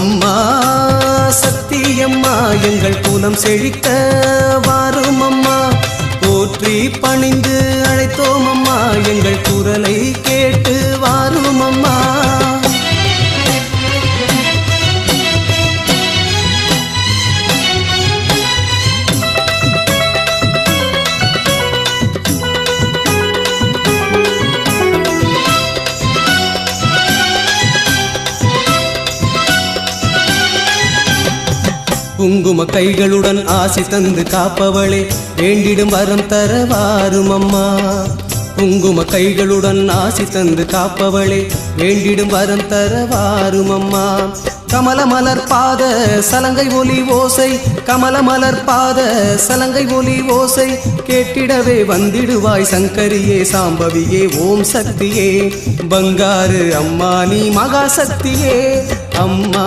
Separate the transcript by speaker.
Speaker 1: அம்மா சத்தியம்மா எங்கள் குலம் செழிக்க வாரும் அம்மா, போற்றி பணிந்து அழைத்தோம் அம்மா, எங்கள் குரலை கேட்டு வாரும் அம்மா. குங்கும கைகளுடன் ஆசி தந்து காப்பவளே, வேண்டிடும் வரம் தர வாரும் அம்மா. குங்கும கைகளுடன் ஆசி தந்து காப்பவளே, வேண்டிடும் வரம் தர வாரும் அம்மா. கமல மலர் பாத சலங்கை ஒலி ஓசை, கமல மலர் பாத சலங்கை ஒலி ஓசை, கேட்டிடவே வந்திடுவாய் சங்கரியே சாம்பவியே ஓம் சக்தியே, பங்காரு அம்மா நீ மகா சக்தியே அம்மா.